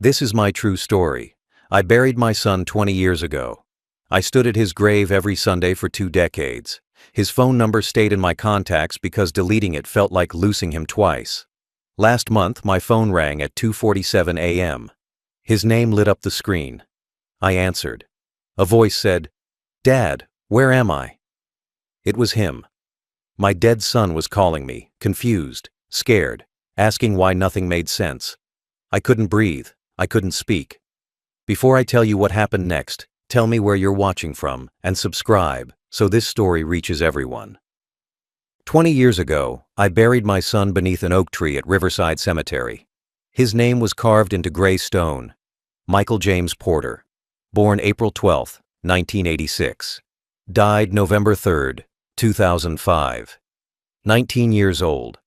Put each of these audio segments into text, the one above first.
This is my true story. I buried my son 20 years ago. I stood at his grave every Sunday for 2 decades. His phone number stayed in my contacts because deleting it felt like losing him twice. Last month, my phone rang at 2:47 a.m. His name lit up the screen. I answered. A voice said, "Dad, where am I?" It was him. My dead son was calling me, confused, scared, asking why nothing made sense. I couldn't breathe. I couldn't speak. Before I tell you what happened next, tell me where you're watching from and subscribe so this story reaches everyone. 20 years ago, I buried my son beneath an oak tree at Riverside Cemetery. His name was carved into gray stone. Michael James Porter. Born April 12, 1986. Died November 3, 2005. 19 years old.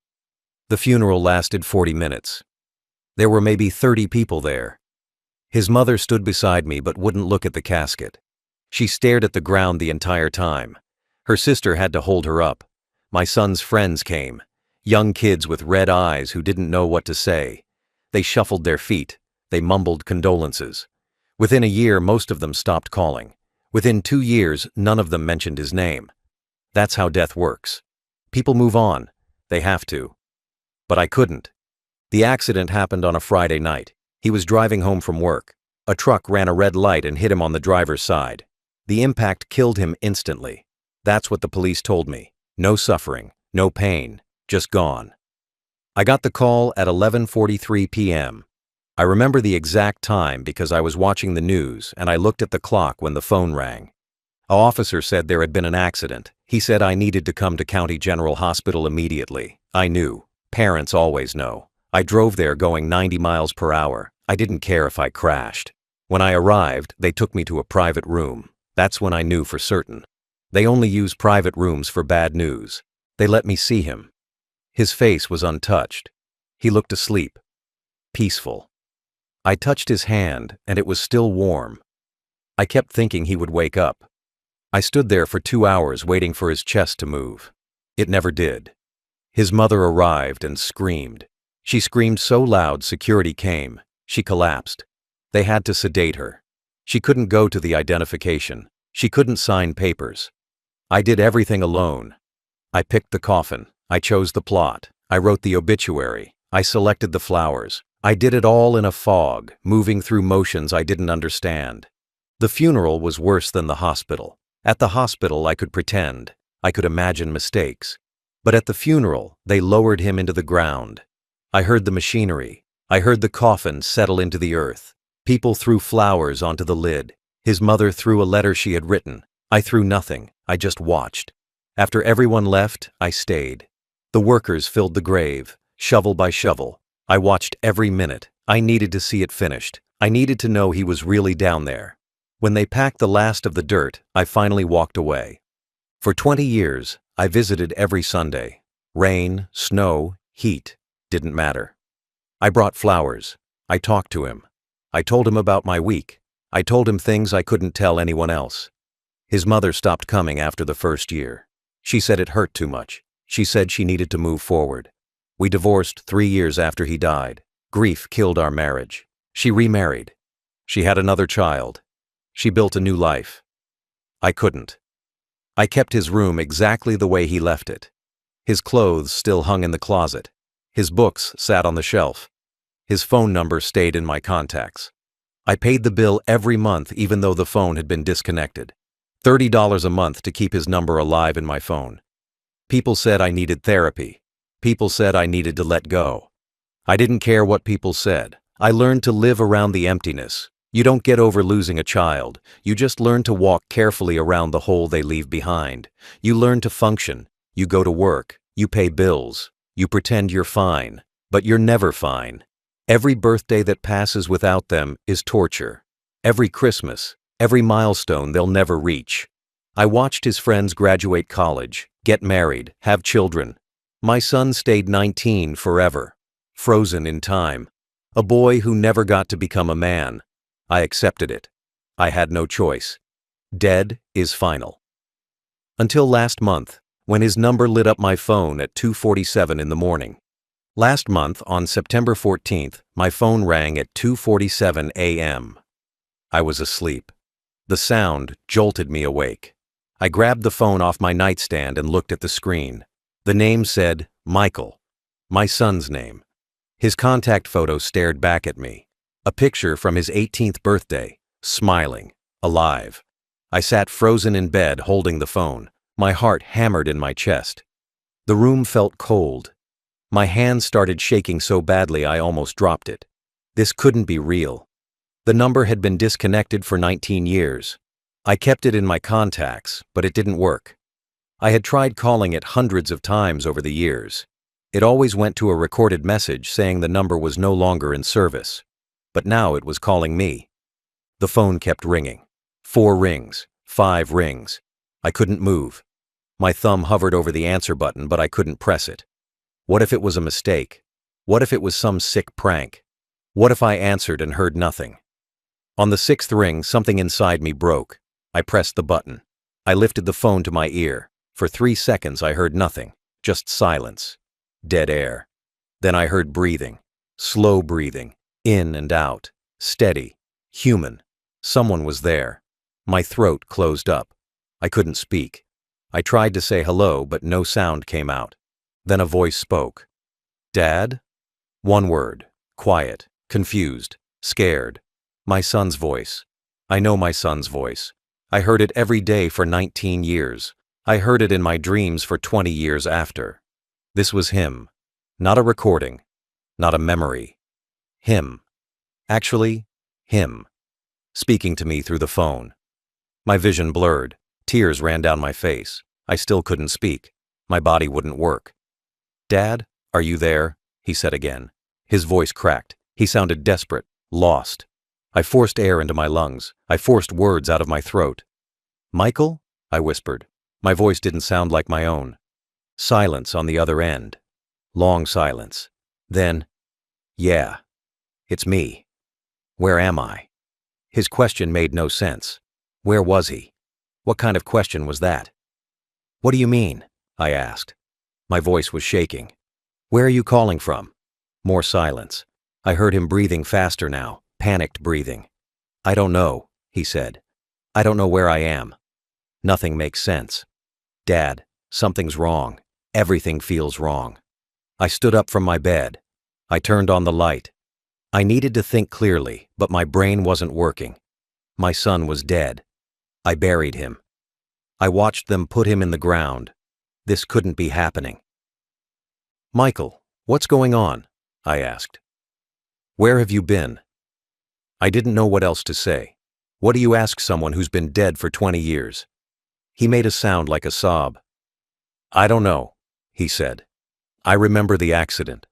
The funeral lasted 40 minutes. There were maybe 30 people there. His mother stood beside me but wouldn't look at the casket. She stared at the ground the entire time. Her sister had to hold her up. My son's friends came. Young kids with red eyes who didn't know what to say. They shuffled their feet. They mumbled condolences. Within a year, most of them stopped calling. Within 2 years, none of them mentioned his name. That's how death works. People move on. They have to. But I couldn't. The accident happened on a Friday night. He was driving home from work. A truck ran a red light and hit him on the driver's side. The impact killed him instantly. That's what the police told me. No suffering, no pain, just gone. I got the call at 11:43 p.m. I remember the exact time because I was watching the news and I looked at the clock when the phone rang. An officer said there had been an accident. He said I needed to come to County General Hospital immediately. I knew. Parents always know. I drove there going 90 miles per hour. I didn't care if I crashed. When I arrived, they took me to a private room. That's when I knew for certain. They only use private rooms for bad news. They let me see him. His face was untouched. He looked asleep. Peaceful. I touched his hand, and it was still warm. I kept thinking he would wake up. I stood there for 2 hours waiting for his chest to move. It never did. His mother arrived and screamed. She screamed so loud security came. She collapsed. They had to sedate her. She couldn't go to the identification. She couldn't sign papers. I did everything alone. I picked the coffin. I chose the plot. I wrote the obituary. I selected the flowers. I did it all in a fog, moving through motions I didn't understand. The funeral was worse than the hospital. At the hospital, I could pretend. I could imagine mistakes. But at the funeral, they lowered him into the ground. I heard the machinery. I heard the coffin settle into the earth. People threw flowers onto the lid. His mother threw a letter she had written. I threw nothing. I just watched. After everyone left, I stayed. The workers filled the grave, shovel by shovel. I watched every minute. I needed to see it finished. I needed to know he was really down there. When they packed the last of the dirt, I finally walked away. For 20 years, I visited every Sunday. Rain, snow, heat, didn't matter. I brought flowers. I talked to him. I told him about my week. I told him things I couldn't tell anyone else. His mother stopped coming after the first year. She said it hurt too much. She said she needed to move forward. We divorced 3 years after he died. Grief killed our marriage. She remarried. She had another child. She built a new life. I couldn't. I kept his room exactly the way he left it. His clothes still hung in the closet. His books sat on the shelf. His phone number stayed in my contacts. I paid the bill every month even though the phone had been disconnected. $30 a month to keep his number alive in my phone. People said I needed therapy. People said I needed to let go. I didn't care what people said. I learned to live around the emptiness. You don't get over losing a child. You just learn to walk carefully around the hole they leave behind. You learn to function. You go to work. You pay bills. You pretend you're fine. But you're never fine. Every birthday that passes without them is torture. Every Christmas, every milestone they'll never reach. I watched his friends graduate college, get married, have children. My son stayed 19 forever. Frozen in time. A boy who never got to become a man. I accepted it. I had no choice. Dead is final. Until last month, when his number lit up my phone at 2:47 in the morning. Last month, on September 14th, my phone rang at 2:47 a.m. I was asleep. The sound jolted me awake. I grabbed the phone off my nightstand and looked at the screen. The name said, Michael. My son's name. His contact photo stared back at me. A picture from his 18th birthday, smiling, alive. I sat frozen in bed holding the phone, my heart hammered in my chest. The room felt cold. My hands started shaking so badly I almost dropped it. This couldn't be real. The number had been disconnected for 19 years. I kept it in my contacts, but it didn't work. I had tried calling it hundreds of times over the years. It always went to a recorded message saying the number was no longer in service. But now it was calling me. The phone kept ringing. 4 rings, 5 rings. I couldn't move. My thumb hovered over the answer button, but I couldn't press it. What if it was a mistake? What if it was some sick prank? What if I answered and heard nothing? On the 6th ring, something inside me broke. I pressed the button. I lifted the phone to my ear. For 3 seconds I heard nothing, just silence. Dead air. Then I heard breathing. Slow breathing. In and out. Steady. Human. Someone was there. My throat closed up. I couldn't speak. I tried to say hello, but no sound came out. Then a voice spoke. Dad? One word. Quiet. Confused. Scared. My son's voice. I know my son's voice. I heard it every day for 19 years. I heard it in my dreams for 20 years after. This was him. Not a recording. Not a memory. Him. Actually, him. Speaking to me through the phone. My vision blurred. Tears ran down my face. I still couldn't speak. My body wouldn't work. Dad, are you there? He said again. His voice cracked. He sounded desperate, lost. I forced air into my lungs. I forced words out of my throat. Michael? I whispered. My voice didn't sound like my own. Silence on the other end. Long silence. Then, yeah, it's me. Where am I? His question made no sense. Where was he? What kind of question was that? What do you mean? I asked. My voice was shaking. Where are you calling from? More silence. I heard him breathing faster now, panicked breathing. I don't know, he said. I don't know where I am. Nothing makes sense. Dad, something's wrong. Everything feels wrong. I stood up from my bed. I turned on the light. I needed to think clearly, but my brain wasn't working. My son was dead. I buried him. I watched them put him in the ground. This couldn't be happening. Michael, what's going on? I asked. Where have you been? I didn't know what else to say. What do you ask someone who's been dead for 20 years? He made a sound like a sob. I don't know, he said. I remember the accident.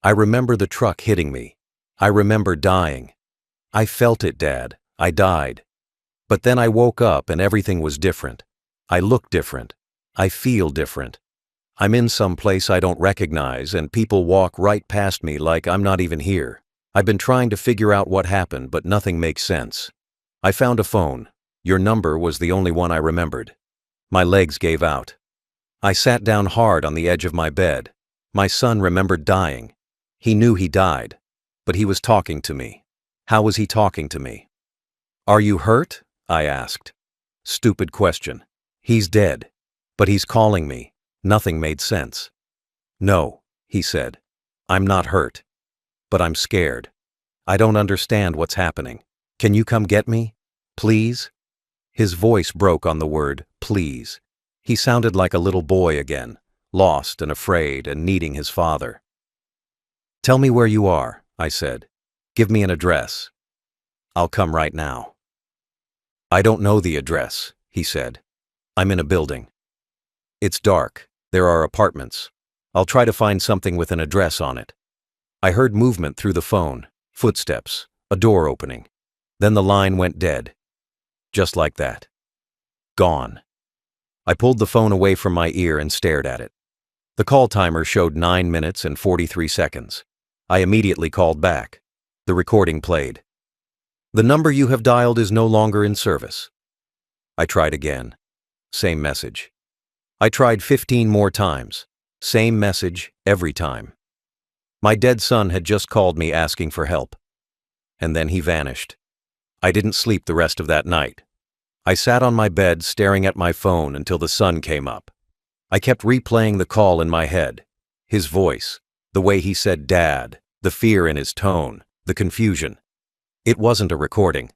I remember the truck hitting me. I remember dying. I felt it, Dad. I died. But then I woke up and everything was different. I look different. I feel different. I'm in some place I don't recognize and people walk right past me like I'm not even here. I've been trying to figure out what happened, but nothing makes sense. I found a phone. Your number was the only one I remembered. My legs gave out. I sat down hard on the edge of my bed. My son remembered dying. He knew he died, but he was talking to me. How was he talking to me? Are you hurt? I asked. Stupid question. He's dead, but he's calling me. Nothing made sense. No, he said. I'm not hurt, but I'm scared. I don't understand what's happening. Can you come get me? Please? His voice broke on the word, please. He sounded like a little boy again, lost and afraid and needing his father. Tell me where you are, I said. Give me an address. I'll come right now. I don't know the address, he said. I'm in a building. It's dark. There are apartments. I'll try to find something with an address on it. I heard movement through the phone, footsteps, a door opening. Then the line went dead. Just like that. Gone. I pulled the phone away from my ear and stared at it. The call timer showed 9 minutes and 43 seconds. I immediately called back. The recording played. The number you have dialed is no longer in service. I tried again. Same message. I tried 15 more times. Same message every time. My dead son had just called me asking for help. And then he vanished. I didn't sleep the rest of that night. I sat on my bed staring at my phone until the sun came up. I kept replaying the call in my head. His voice, the way he said Dad, the fear in his tone, the confusion. It wasn't a recording.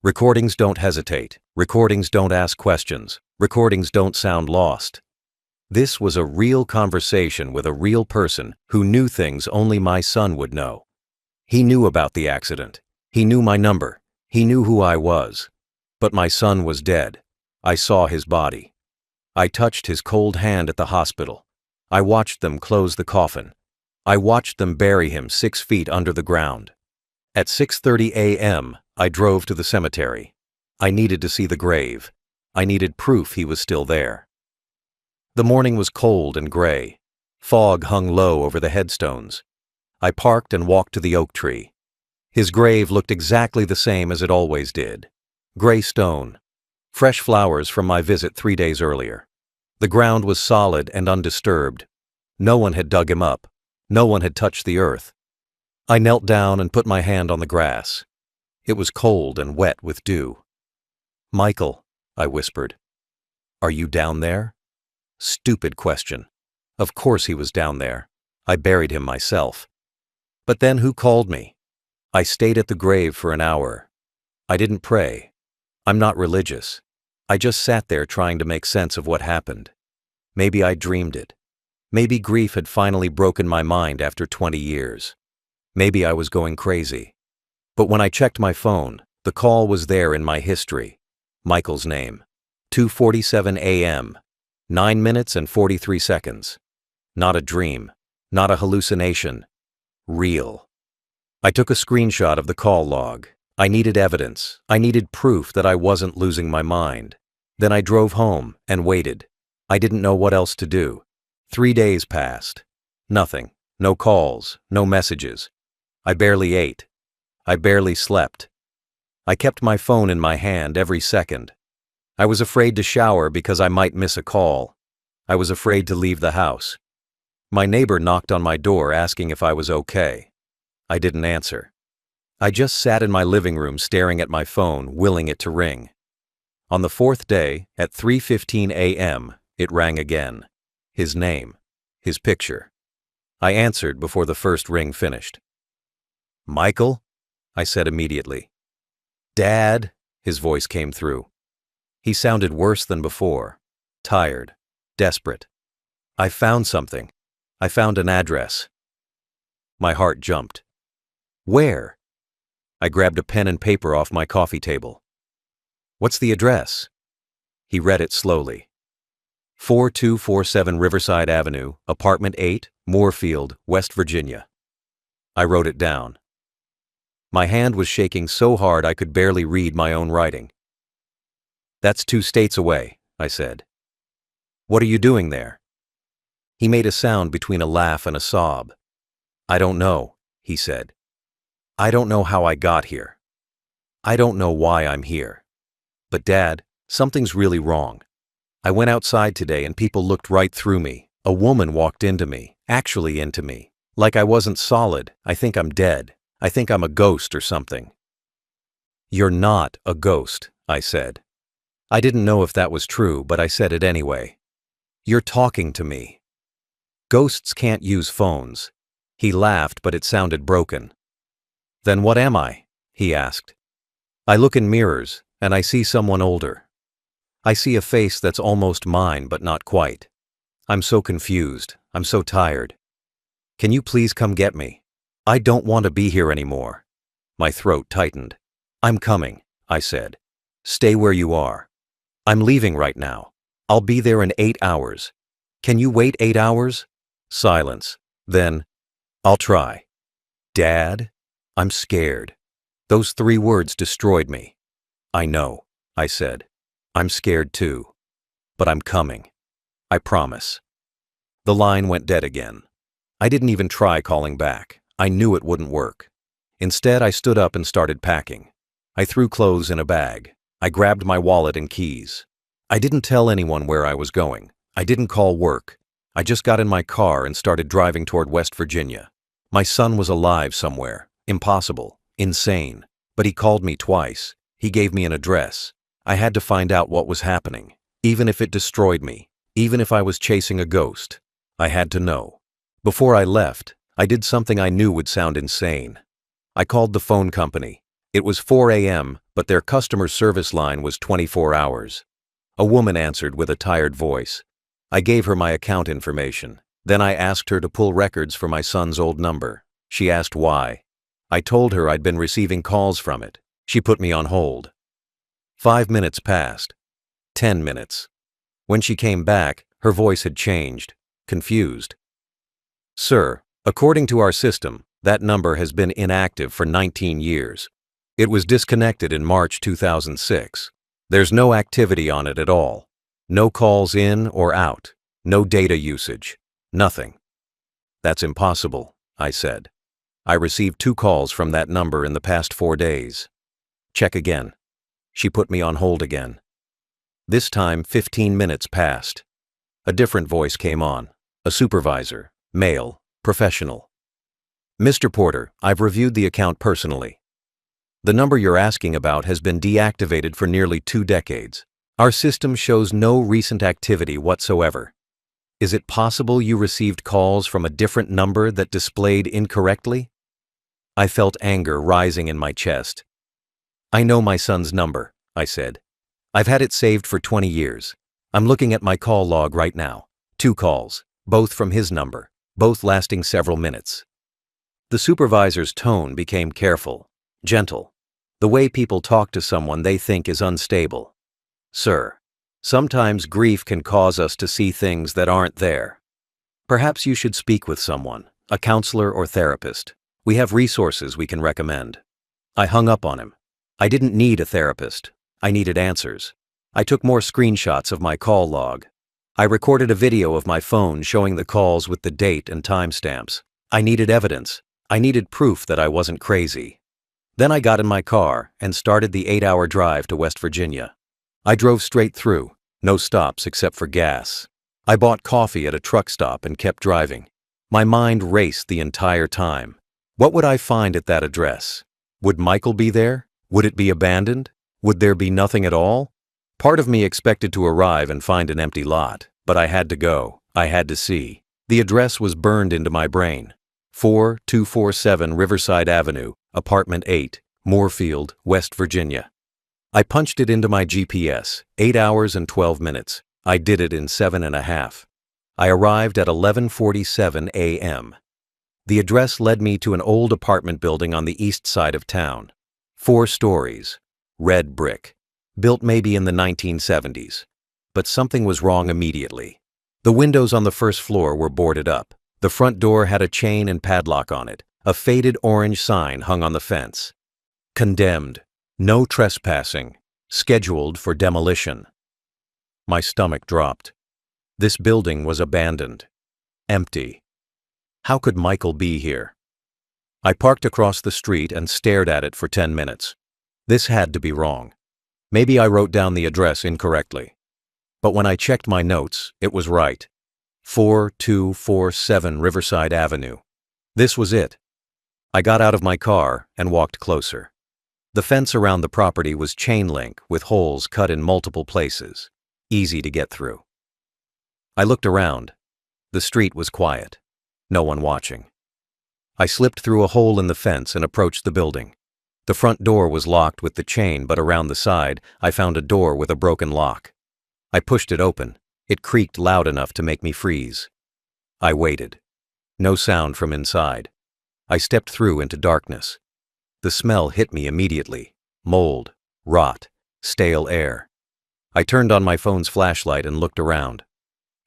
Recordings don't hesitate. Recordings don't ask questions. Recordings don't sound lost. This was a real conversation with a real person who knew things only my son would know. He knew about the accident. He knew my number. He knew who I was. But my son was dead. I saw his body. I touched his cold hand at the hospital. I watched them close the coffin. I watched them bury him 6 feet under the ground. At 6:30 a.m., I drove to the cemetery. I needed to see the grave. I needed proof he was still there. The morning was cold and gray. Fog hung low over the headstones. I parked and walked to the oak tree. His grave looked exactly the same as it always did. Gray stone. Fresh flowers from my visit 3 days earlier. The ground was solid and undisturbed. No one had dug him up. No one had touched the earth. I knelt down and put my hand on the grass. It was cold and wet with dew. "Michael," I whispered. "Are you down there?" Stupid question. Of course he was down there. I buried him myself. But then who called me? I stayed at the grave for an hour. I didn't pray. I'm not religious. I just sat there trying to make sense of what happened. Maybe I dreamed it. Maybe grief had finally broken my mind after 20 years. Maybe I was going crazy. But when I checked my phone, the call was there in my history. Michael's name. 2:47 a.m. 9 minutes and 43 seconds. Not a dream. Not a hallucination. Real. I took a screenshot of the call log. I needed evidence. I needed proof that I wasn't losing my mind. Then I drove home and waited. I didn't know what else to do. 3 days passed. Nothing. No calls. No messages. I barely ate. I barely slept. I kept my phone in my hand every second. I was afraid to shower because I might miss a call. I was afraid to leave the house. My neighbor knocked on my door asking if I was okay. I didn't answer. I just sat in my living room staring at my phone, willing it to ring. On the 4th day, at 3:15 a.m., it rang again. His name. His picture. I answered before the first ring finished. "Michael?" I said immediately. "Dad?" His voice came through. He sounded worse than before. Tired. Desperate. "I found something. I found an address." My heart jumped. "Where?" I grabbed a pen and paper off my coffee table. "What's the address?" He read it slowly. 4247 Riverside Avenue, Apartment 8, Moorfield, West Virginia. I wrote it down. My hand was shaking so hard I could barely read my own writing. "That's 2 states away," I said. "What are you doing there?" He made a sound between a laugh and a sob. "I don't know," he said. "I don't know how I got here. I don't know why I'm here. But Dad, something's really wrong. I went outside today and people looked right through me. A woman walked into me, actually into me. Like I wasn't solid. I think I'm dead. I think I'm a ghost or something." "You're not a ghost," I said. I didn't know if that was true, but I said it anyway. "You're talking to me. Ghosts can't use phones." He laughed, but it sounded broken. "Then what am I?" he asked. "I look in mirrors, and I see someone older. I see a face that's almost mine, but not quite. I'm so confused. I'm so tired. Can you please come get me? I don't want to be here anymore." My throat tightened. "I'm coming," I said. "Stay where you are. I'm leaving right now. I'll be there in 8 hours. Can you wait 8 hours?" Silence. Then, "I'll try." "Dad?" "I'm scared." Those 3 words destroyed me. "I know," I said. "I'm scared too. But I'm coming. I promise." The line went dead again. I didn't even try calling back. I knew it wouldn't work. Instead, I stood up and started packing. I threw clothes in a bag. I grabbed my wallet and keys. I didn't tell anyone where I was going. I didn't call work. I just got in my car and started driving toward West Virginia. My son was alive somewhere. Impossible. Insane. But he called me twice. He gave me an address. I had to find out what was happening. Even if it destroyed me. Even if I was chasing a ghost. I had to know. Before I left, I did something I knew would sound insane. I called the phone company. It was 4 a.m., but their customer service line was 24 hours. A woman answered with a tired voice. I gave her my account information. Then I asked her to pull records for my son's old number. She asked why. I told her I'd been receiving calls from it. She put me on hold. 5 minutes passed. 10 minutes. When she came back, her voice had changed, confused. Sir, according to our system, that number has been inactive for 19 years. It was disconnected in March 2006. There's no activity on it at all. No calls in or out. No data usage. Nothing. That's impossible, I said. I received 2 calls from that number in the past 4 days. Check again. She put me on hold again. This time, 15 minutes passed. A different voice came on. A supervisor, male, professional. Mr. Porter, I've reviewed the account personally. The number you're asking about has been deactivated for nearly 2 decades. Our system shows no recent activity whatsoever. Is it possible you received calls from a different number that displayed incorrectly? I felt anger rising in my chest. I know my son's number, I said. I've had it saved for 20 years. I'm looking at my call log right now. 2 calls, both from his number, both lasting several minutes. The supervisor's tone became careful, gentle. The way people talk to someone they think is unstable. Sir, sometimes grief can cause us to see things that aren't there. Perhaps you should speak with someone, a counselor or therapist. We have resources we can recommend. I hung up on him. I didn't need a therapist. I needed answers. I took more screenshots of my call log. I recorded a video of my phone showing the calls with the date and timestamps. I needed evidence. I needed proof that I wasn't crazy. Then I got in my car and started the 8-hour drive to West Virginia. I drove straight through, no stops except for gas. I bought coffee at a truck stop and kept driving. My mind raced the entire time. What would I find at that address? Would Michael be there? Would it be abandoned? Would there be nothing at all? Part of me expected to arrive and find an empty lot, but I had to go. I had to see. The address was burned into my brain. 4247 Riverside Avenue, Apartment 8, Moorfield, West Virginia. I punched it into my GPS, 8 hours and 12 minutes. I did it in 7.5. I arrived at 11:47 a.m. The address led me to an old apartment building on the east side of town. 4 stories, red brick, built maybe in the 1970s. But something was wrong immediately. The windows on the first floor were boarded up. The front door had a chain and padlock on it. A faded orange sign hung on the fence. Condemned. No trespassing. Scheduled for demolition. My stomach dropped. This building was abandoned. Empty. How could Michael be here? I parked across the street and stared at it for 10 minutes. This had to be wrong. Maybe I wrote down the address incorrectly. But when I checked my notes, it was right. 4247 Riverside Avenue. This was it. I got out of my car and walked closer. The fence around the property was chain link with holes cut in multiple places. Easy to get through. I looked around. The street was quiet. No one watching. I slipped through a hole in the fence and approached the building. The front door was locked with the chain, but around the side, I found a door with a broken lock. I pushed it open. It creaked loud enough to make me freeze. I waited. No sound from inside. I stepped through into darkness. The smell hit me immediately. Mold, rot, stale air. I turned on my phone's flashlight and looked around.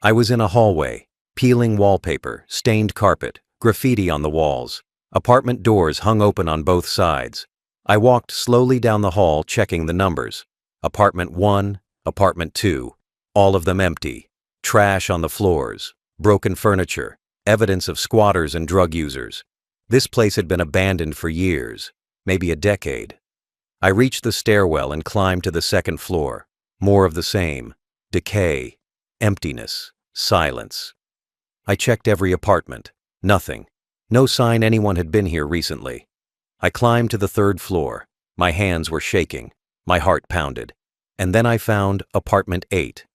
I was in a hallway, peeling wallpaper, stained carpet, graffiti on the walls. Apartment doors hung open on both sides. I walked slowly down the hall, checking the numbers. Apartment 1, Apartment 2, all of them empty. Trash on the floors, broken furniture, evidence of squatters and drug users. This place had been abandoned for years, maybe a decade. I reached the stairwell and climbed to the second floor. More of the same. Decay, emptiness, silence. I checked every apartment. Nothing. No sign anyone had been here recently. I climbed to the third floor. My hands were shaking. My heart pounded. And then I found apartment 8.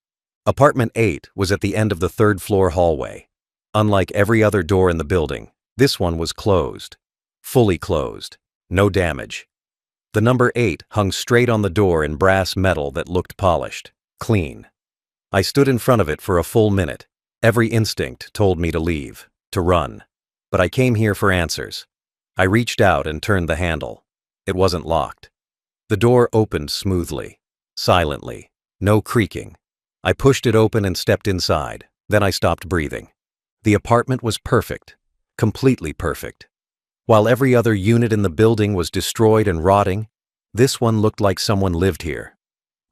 Apartment 8 was at the end of the third floor hallway. Unlike every other door in the building, this one was closed. Fully closed. No damage. The number 8 hung straight on the door in brass metal that looked polished. Clean. I stood in front of it for a full minute. Every instinct told me to leave, to run. But I came here for answers. I reached out and turned the handle. It wasn't locked. The door opened smoothly, silently, no creaking. I pushed it open and stepped inside. Then I stopped breathing. The apartment was perfect, completely perfect. While every other unit in the building was destroyed and rotting, this one looked like someone lived here.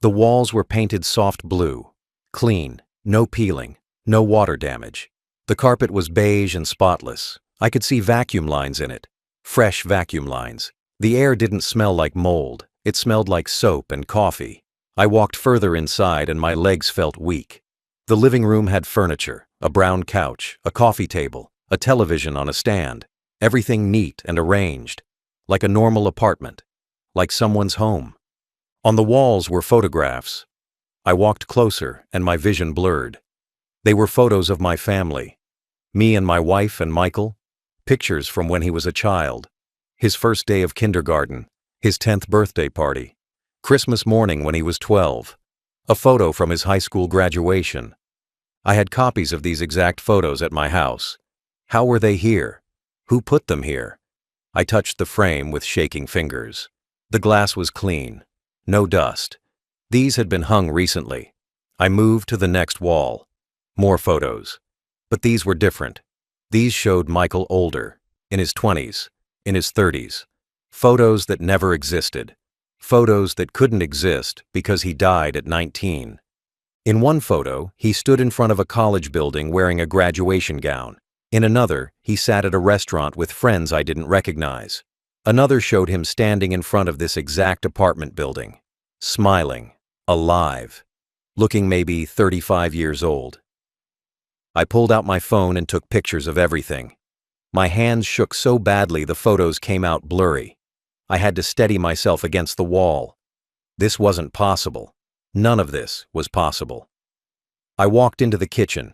The walls were painted soft blue, clean, no peeling, no water damage. The carpet was beige and spotless. I could see vacuum lines in it, fresh vacuum lines. The air didn't smell like mold, it smelled like soap and coffee. I walked further inside and my legs felt weak. The living room had furniture, a brown couch, a coffee table, a television on a stand. Everything neat and arranged, like a normal apartment, like someone's home. On the walls were photographs. I walked closer and my vision blurred. They were photos of my family. Me and my wife and Michael. Pictures from when he was a child. His first day of kindergarten. His 10th birthday party. Christmas morning when he was 12. A photo from his high school graduation. I had copies of these exact photos at my house. How were they here? Who put them here? I touched the frame with shaking fingers. The glass was clean. No dust. These had been hung recently. I moved to the next wall. More photos. But these were different. These showed Michael older, in his 20s, in his 30s. Photos that never existed. Photos that couldn't exist because he died at 19. In one photo, he stood in front of a college building wearing a graduation gown. In another, he sat at a restaurant with friends I didn't recognize. Another showed him standing in front of this exact apartment building, smiling, alive, looking maybe 35 years old. I pulled out my phone and took pictures of everything. My hands shook so badly the photos came out blurry. I had to steady myself against the wall. This wasn't possible. None of this was possible. I walked into the kitchen.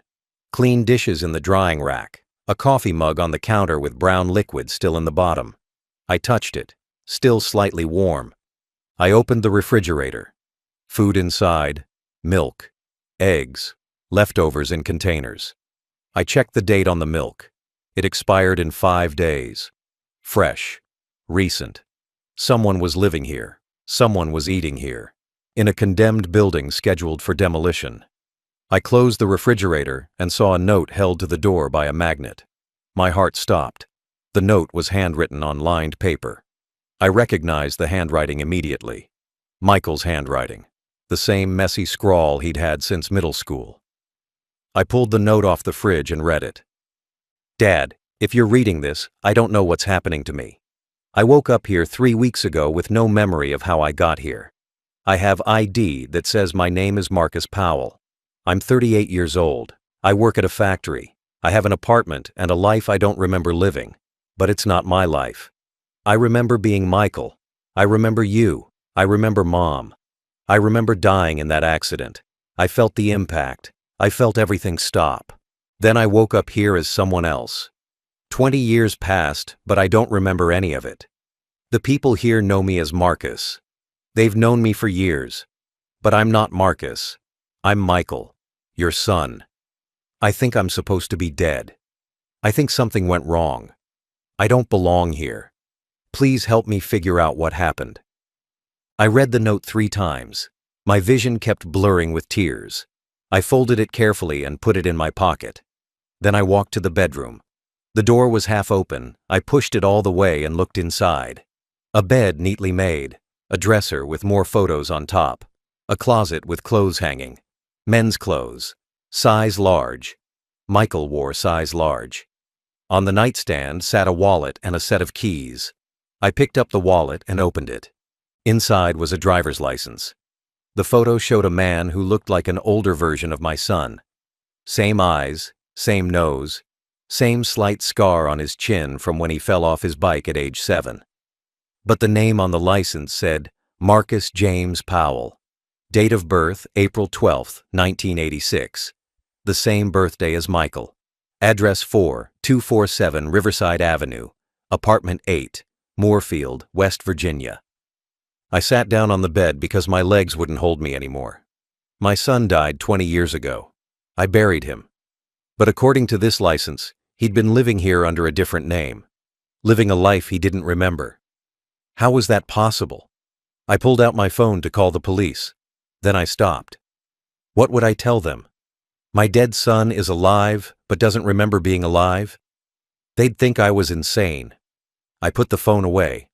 Clean dishes in the drying rack. A coffee mug on the counter with brown liquid still in the bottom. I touched it, still slightly warm. I opened the refrigerator. Food inside, milk, eggs, leftovers in containers. I checked the date on the milk. It expired in 5 days. Fresh, recent. Someone was living here. Someone was eating here. In a condemned building scheduled for demolition. I closed the refrigerator and saw a note held to the door by a magnet. My heart stopped. The note was handwritten on lined paper. I recognized the handwriting immediately. Michael's handwriting. The same messy scrawl he'd had since middle school. I pulled the note off the fridge and read it. Dad, if you're reading this, I don't know what's happening to me. I woke up here 3 weeks ago with no memory of how I got here. I have ID that says my name is Marcus Powell. I'm 38 years old. I work at a factory. I have an apartment and a life I don't remember living. But it's not my life. I remember being Michael. I remember you. I remember Mom. I remember dying in that accident. I felt the impact. I felt everything stop. Then I woke up here as someone else. 20 years passed, but I don't remember any of it. The people here know me as Marcus. They've known me for years. But I'm not Marcus. I'm Michael, your son. I think I'm supposed to be dead. I think something went wrong. I don't belong here. Please help me figure out what happened. I read the note 3 times. My vision kept blurring with tears. I folded it carefully and put it in my pocket. Then I walked to the bedroom. The door was half open. I pushed it all the way and looked inside. A bed neatly made, a dresser with more photos on top, a closet with clothes hanging. Men's clothes, size large. Michael wore size large. On the nightstand sat a wallet and a set of keys. I picked up the wallet and opened it. Inside was a driver's license. The photo showed a man who looked like an older version of my son. Same eyes, same nose, Same slight scar on his chin from when he fell off his bike at age 7. But the name on the license said Marcus James Powell. Date of birth, April 12, 1986. The same birthday as Michael. Address 4247 Riverside Avenue, Apartment 8, Moorfield, West Virginia. I sat down on the bed because my legs wouldn't hold me anymore. My son died 20 years ago. I buried him. But according to this license, he'd been living here under a different name, living a life he didn't remember. How was that possible? I pulled out my phone to call the police. Then I stopped. What would I tell them? My dead son is alive, but doesn't remember being alive? They'd think I was insane. I put the phone away.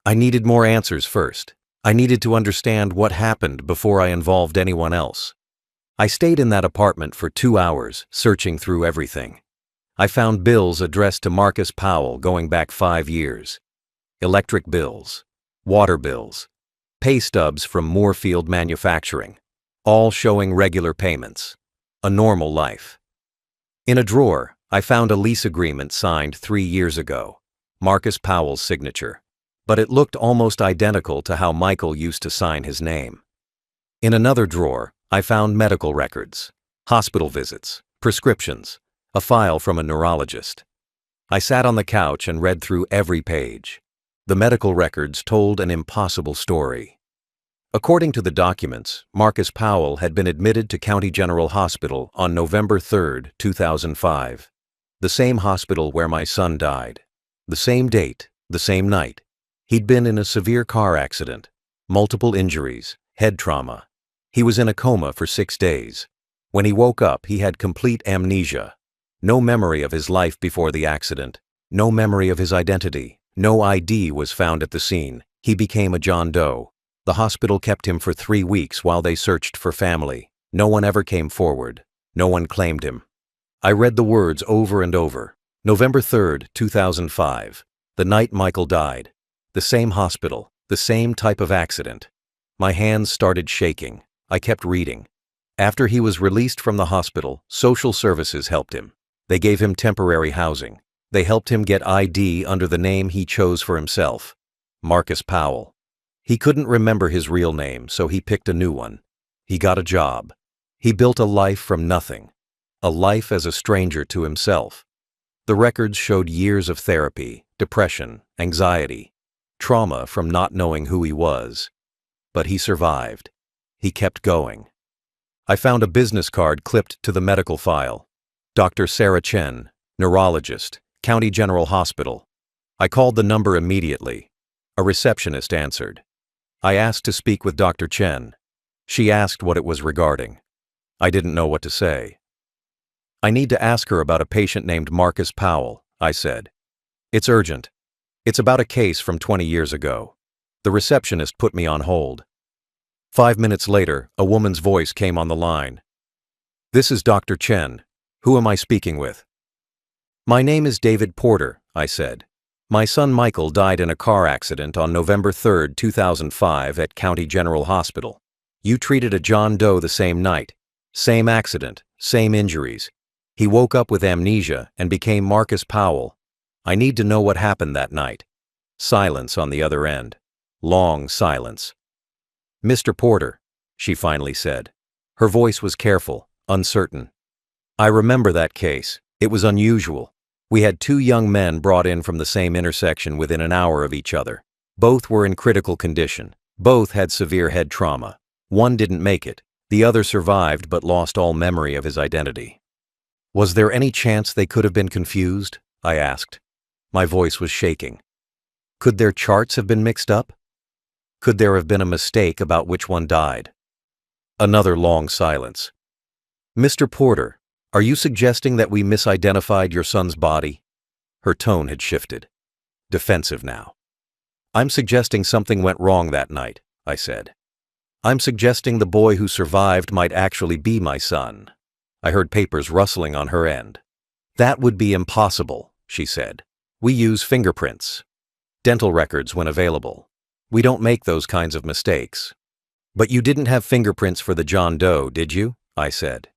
I needed more answers first. I needed to understand what happened before I involved anyone else. I stayed in that apartment for 2 hours, searching through everything. I found bills addressed to Marcus Powell going back 5 years. Electric bills, water bills, pay stubs from Moorfield Manufacturing, all showing regular payments. A normal life. In a drawer, I found a lease agreement signed 3 years ago, Marcus Powell's signature, but it looked almost identical to how Michael used to sign his name. In another drawer, I found medical records, hospital visits, prescriptions, a file from a neurologist. I sat on the couch and read through every page. The medical records told an impossible story. According to the documents, Marcus Powell had been admitted to County General Hospital on November 3, 2005. The same hospital where my son died. The same date, the same night. He'd been in a severe car accident, multiple injuries, head trauma. He was in a coma for 6 days. When he woke up, he had complete amnesia. No memory of his life before the accident. No memory of his identity. No ID was found at the scene. He became a John Doe. The hospital kept him for 3 weeks while they searched for family. No one ever came forward. No one claimed him. I read the words over and over. November 3, 2005. The night Michael died. The same hospital. The same type of accident. My hands started shaking. I kept reading. After he was released from the hospital, social services helped him. They gave him temporary housing. They helped him get ID under the name he chose for himself. Marcus Powell. He couldn't remember his real name, so he picked a new one. He got a job. He built a life from nothing. A life as a stranger to himself. The records showed years of therapy, depression, anxiety, trauma from not knowing who he was. But he survived. He kept going. I found a business card clipped to the medical file. Dr. Sarah Chen, neurologist, County General Hospital. I called the number immediately. A receptionist answered. I asked to speak with Dr. Chen. She asked what it was regarding. I didn't know what to say. I need to ask her about a patient named Marcus Powell, I said. It's urgent. It's about a case from 20 years ago. The receptionist put me on hold. 5 minutes later, a woman's voice came on the line. This is Dr. Chen. Who am I speaking with? My name is David Porter, I said. My son Michael died in a car accident on November 3, 2005 at County General Hospital. You treated a John Doe the same night. Same accident, same injuries. He woke up with amnesia and became Marcus Powell. I need to know what happened that night. Silence on the other end. Long silence. Mr. Porter, she finally said. Her voice was careful, uncertain. I remember that case. It was unusual. We had 2 young men brought in from the same intersection within an hour of each other. Both were in critical condition. Both had severe head trauma. One didn't make it. The other survived but lost all memory of his identity. Was there any chance they could have been confused? I asked. My voice was shaking. Could their charts have been mixed up? Could there have been a mistake about which one died? Another long silence. Mr. Porter, are you suggesting that we misidentified your son's body? Her tone had shifted. Defensive now. I'm suggesting something went wrong that night, I said. I'm suggesting the boy who survived might actually be my son. I heard papers rustling on her end. That would be impossible, she said. We use fingerprints. Dental records when available. We don't make those kinds of mistakes. But you didn't have fingerprints for the John Doe, did you? I said.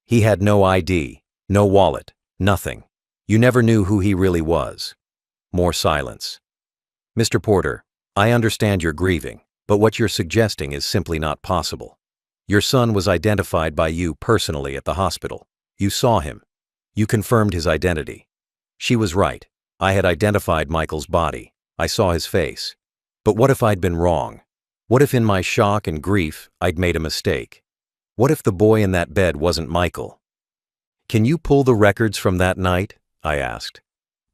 He had no ID, no wallet, nothing. You never knew who he really was. More silence. Mr. Porter, I understand you're grieving, but what you're suggesting is simply not possible. Your son was identified by you personally at the hospital. You saw him. You confirmed his identity. She was right. I had identified Michael's body. I saw his face. But what if I'd been wrong? What if in my shock and grief I'd made a mistake? What if the boy in that bed wasn't Michael? Can you pull the records from that night? I asked.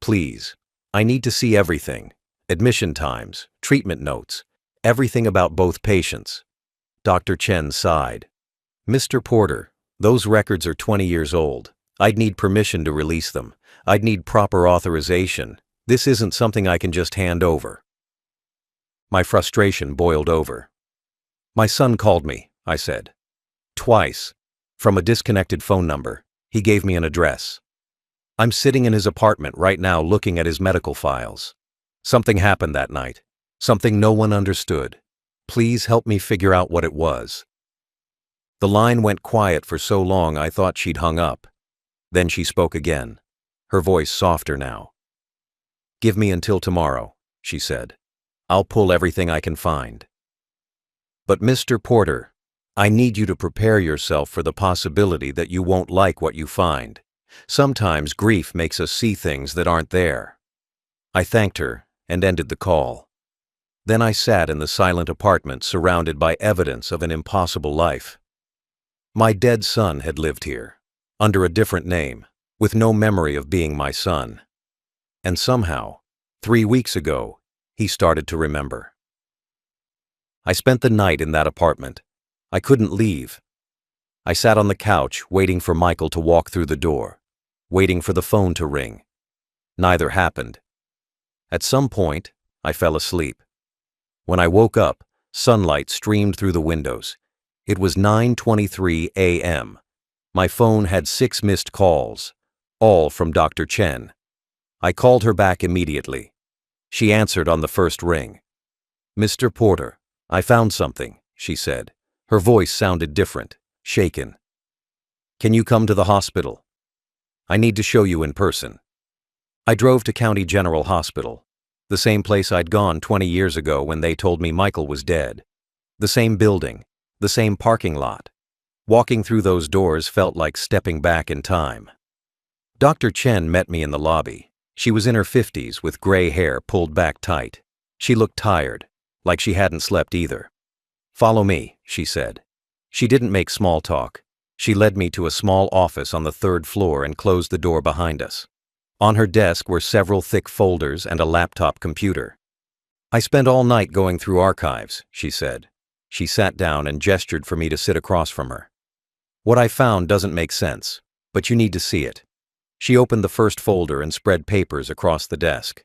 Please. I need to see everything. Admission times, treatment notes, everything about both patients. Dr. Chen sighed. Mr. Porter, those records are 20 years old. I'd need permission to release them. I'd need proper authorization. This isn't something I can just hand over. My frustration boiled over. My son called me, I said. Twice. From a disconnected phone number. He gave me an address. I'm sitting in his apartment right now looking at his medical files. Something happened that night. Something no one understood. Please help me figure out what it was. The line went quiet for so long I thought she'd hung up. Then she spoke again, her voice softer now. Give me until tomorrow, she said. I'll pull everything I can find. But Mr. Porter, I need you to prepare yourself for the possibility that you won't like what you find. Sometimes grief makes us see things that aren't there. I thanked her and ended the call. Then I sat in the silent apartment surrounded by evidence of an impossible life. My dead son had lived here, under a different name, with no memory of being my son. And somehow, 3 weeks ago, he started to remember. I spent the night in that apartment. I couldn't leave. I sat on the couch waiting for Michael to walk through the door, waiting for the phone to ring. Neither happened. At some point, I fell asleep. When I woke up, sunlight streamed through the windows. It was 9:23 a.m. My phone had 6 missed calls, all from Dr. Chen. I called her back immediately. She answered on the first ring. Mr. Porter, I found something, she said. Her voice sounded different, shaken. Can you come to the hospital? I need to show you in person. I drove to County General Hospital, the same place I'd gone 20 years ago when they told me Michael was dead. The same building, the same parking lot. Walking through those doors felt like stepping back in time. Dr. Chen met me in the lobby. She was in her 50s with gray hair pulled back tight. She looked tired, like she hadn't slept either. Follow me, she said. She didn't make small talk. She led me to a small office on the 3rd floor and closed the door behind us. On her desk were several thick folders and a laptop computer. I spent all night going through archives, she said. She sat down and gestured for me to sit across from her. What I found doesn't make sense, but you need to see it. She opened the first folder and spread papers across the desk.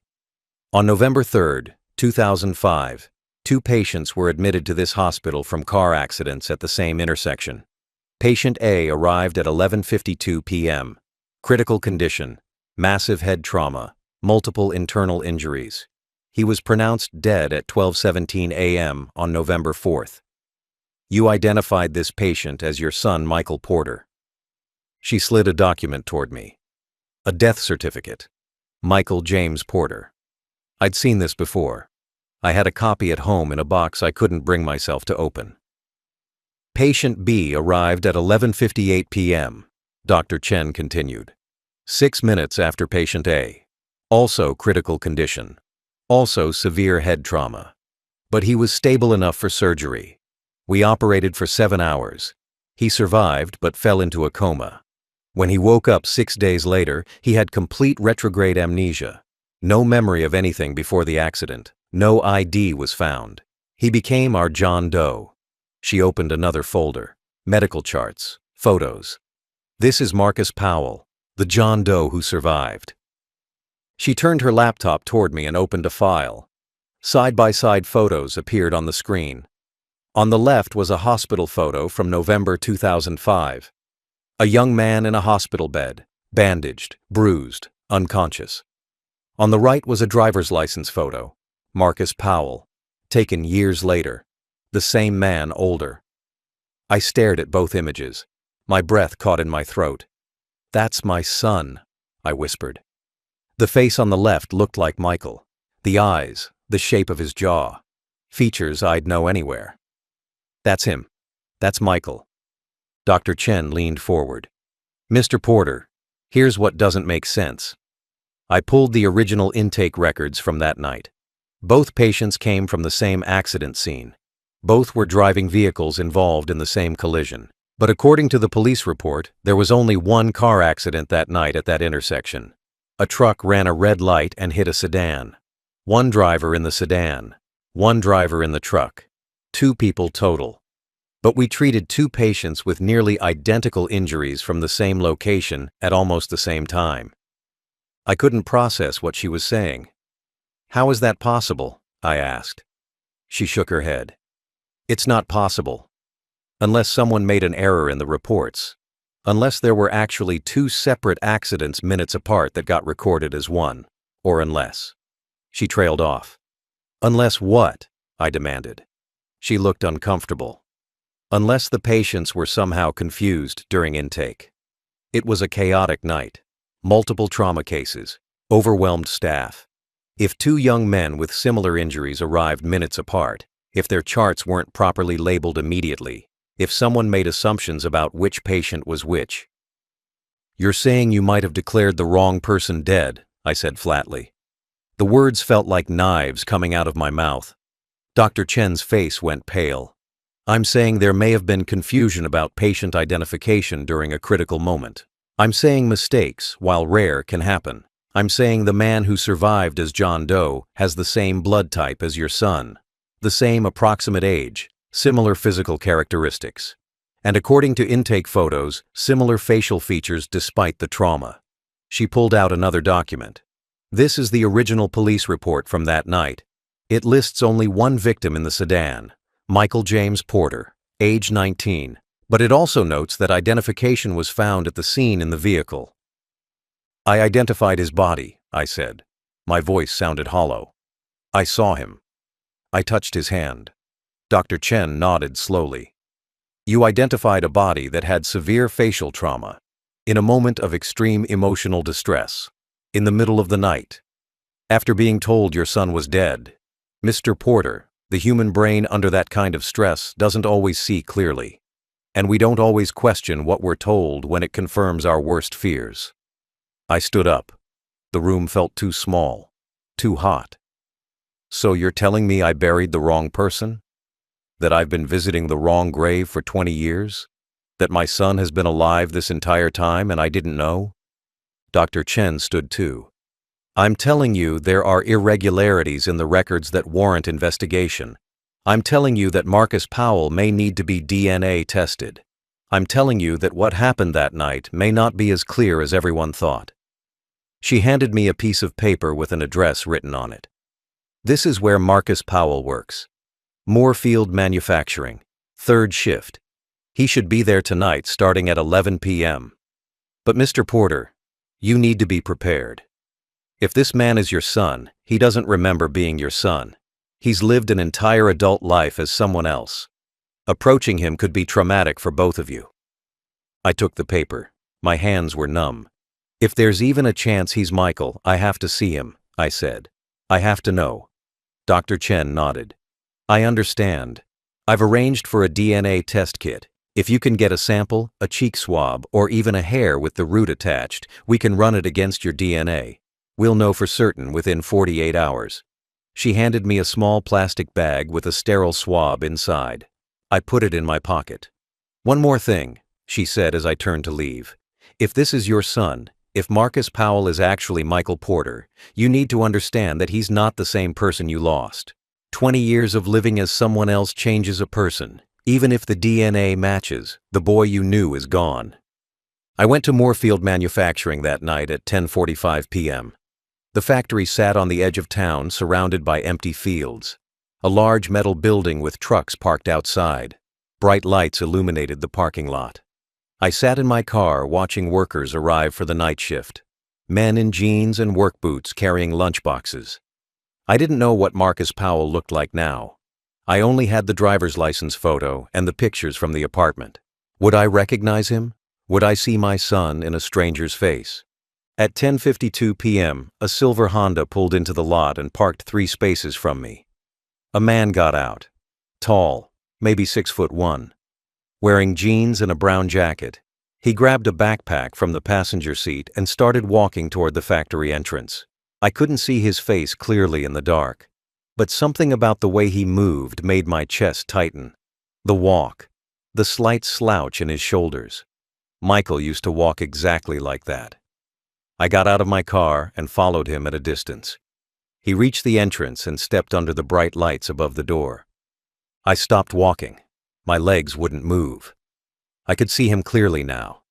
On November 3rd, 2005, 2 patients were admitted to this hospital from car accidents at the same intersection. Patient A arrived at 11:52 p.m. Critical condition, massive head trauma, multiple internal injuries. He was pronounced dead at 12:17 a.m. on November 4th. You identified this patient as your son, Michael Porter. She slid a document toward me. A death certificate. Michael James Porter. I'd seen this before. I had a copy at home in a box I couldn't bring myself to open. Patient B arrived at 11:58 p.m., Dr. Chen continued. 6 minutes after patient A. Also critical condition. Also severe head trauma. But he was stable enough for surgery. We operated for 7 hours. He survived but fell into a coma. When he woke up 6 days later, he had complete retrograde amnesia. No memory of anything before the accident. No ID was found. He became our John Doe. She opened another folder. Medical charts. Photos. This is Marcus Powell, the John Doe who survived. She turned her laptop toward me and opened a file. Side-by-side photos appeared on the screen. On the left was a hospital photo from November 2005. A young man in a hospital bed, bandaged, bruised, unconscious. On the right was a driver's license photo, Marcus Powell, taken years later, the same man older. I stared at both images. My breath caught in my throat. That's my son, I whispered. The face on the left looked like Michael. The eyes, the shape of his jaw. Features I'd know anywhere. That's him. That's Michael. Dr. Chen leaned forward. Mr. Porter, here's what doesn't make sense. I pulled the original intake records from that night. Both patients came from the same accident scene. Both were driving vehicles involved in the same collision. But according to the police report, there was only one car accident that night at that intersection. A truck ran a red light and hit a sedan. One driver in the sedan. One driver in the truck. 2 people total. But we treated 2 patients with nearly identical injuries from the same location at almost the same time. I couldn't process what she was saying. How is that possible? I asked. She shook her head. It's not possible. Unless someone made an error in the reports. Unless there were actually 2 separate accidents minutes apart that got recorded as one. Or unless. She trailed off. Unless what? I demanded. She looked uncomfortable. Unless the patients were somehow confused during intake. It was a chaotic night. Multiple trauma cases. Overwhelmed staff. If 2 young men with similar injuries arrived minutes apart, if their charts weren't properly labeled immediately, if someone made assumptions about which patient was which. You're saying you might have declared the wrong person dead, I said flatly. The words felt like knives coming out of my mouth. Dr. Chen's face went pale. I'm saying there may have been confusion about patient identification during a critical moment. I'm saying mistakes, while rare, can happen. I'm saying the man who survived as John Doe has the same blood type as your son. The same approximate age, similar physical characteristics. And according to intake photos, similar facial features despite the trauma. She pulled out another document. This is the original police report from that night. It lists only one victim in the sedan, Michael James Porter, age 19, but it also notes that identification was found at the scene in the vehicle. I identified his body, I said. My voice sounded hollow. I saw him. I touched his hand. Dr. Chen nodded slowly. You identified a body that had severe facial trauma, in a moment of extreme emotional distress, in the middle of the night. After being told your son was dead, Mr. Porter, the human brain under that kind of stress doesn't always see clearly. And we don't always question what we're told when it confirms our worst fears. I stood up. The room felt too small, too hot. So you're telling me I buried the wrong person? That I've been visiting the wrong grave for 20 years? That my son has been alive this entire time and I didn't know? Dr. Chen stood too. I'm telling you there are irregularities in the records that warrant investigation. I'm telling you that Marcus Powell may need to be DNA tested. I'm telling you that what happened that night may not be as clear as everyone thought. She handed me a piece of paper with an address written on it. This is where Marcus Powell works. Moorfield Manufacturing, 3rd shift. He should be there tonight starting at 11 p.m. But Mr. Porter, you need to be prepared. If this man is your son, he doesn't remember being your son. He's lived an entire adult life as someone else. Approaching him could be traumatic for both of you. I took the paper. My hands were numb. If there's even a chance he's Michael, I have to see him, I said. I have to know. Dr. Chen nodded. I understand. I've arranged for a DNA test kit. If you can get a sample, a cheek swab, or even a hair with the root attached, we can run it against your DNA. We'll know for certain within 48 hours. She handed me a small plastic bag with a sterile swab inside. I put it in my pocket. One more thing, she said as I turned to leave. If this is your son, if Marcus Powell is actually Michael Porter, you need to understand that he's not the same person you lost. 20 years of living as someone else changes a person. Even if the DNA matches, the boy you knew is gone. I went to Moorfield Manufacturing that night at 10:45 p.m. The factory sat on the edge of town surrounded by empty fields. A large metal building with trucks parked outside. Bright lights illuminated the parking lot. I sat in my car watching workers arrive for the night shift. Men in jeans and work boots carrying lunchboxes. I didn't know what Marcus Powell looked like now. I only had the driver's license photo and the pictures from the apartment. Would I recognize him? Would I see my son in a stranger's face? At 10:52 p.m., a silver Honda pulled into the lot and parked 3 spaces from me. A man got out. Tall, maybe 6'1", wearing jeans and a brown jacket. He grabbed a backpack from the passenger seat and started walking toward the factory entrance. I couldn't see his face clearly in the dark, but something about the way he moved made my chest tighten. The walk, the slight slouch in his shoulders. Michael used to walk exactly like that. I got out of my car and followed him at a distance. He reached the entrance and stepped under the bright lights above the door. I stopped walking. My legs wouldn't move. I could see him clearly now.